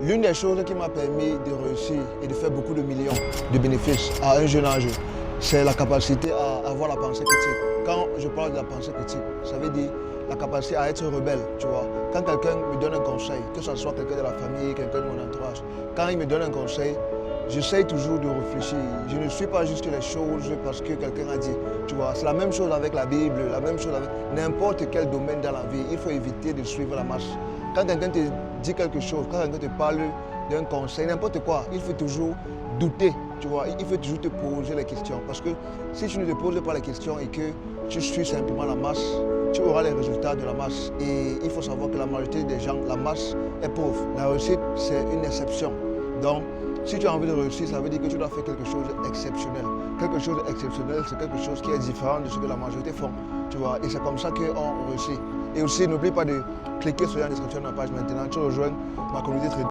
L'une des choses qui m'a permis de réussir et de faire beaucoup de millions de bénéfices à un jeune âge, c'est la capacité à avoir la pensée critique. Quand je parle de la pensée critique, ça veut dire la capacité à être rebelle, tu vois. Quand quelqu'un me donne un conseil, que ce soit quelqu'un de la famille, quelqu'un de mon entourage, quand il me donne un conseil, j'essaye toujours de réfléchir. Je ne suis pas juste les choses parce que quelqu'un a dit. Tu vois, c'est la même chose avec la Bible, la même chose avec n'importe quel domaine dans la vie. Il faut éviter de suivre la masse. Quand quelqu'un te dit quelque chose, quand quelqu'un te parle d'un conseil, n'importe quoi, il faut toujours douter. Tu vois, il faut toujours te poser les questions. Parce que si tu ne te poses pas les questions et que tu suis simplement la masse, tu auras les résultats de la masse. Et il faut savoir que la majorité des gens, la masse est pauvre. La réussite, c'est une exception. Donc, si tu as envie de réussir, ça veut dire que tu dois faire quelque chose d'exceptionnel. Quelque chose d'exceptionnel, c'est quelque chose qui est différent de ce que la majorité font. Tu vois, et c'est comme ça qu'on réussit. Et aussi, n'oublie pas de cliquer sur la description de la page maintenant. Tu rejoins ma communauté très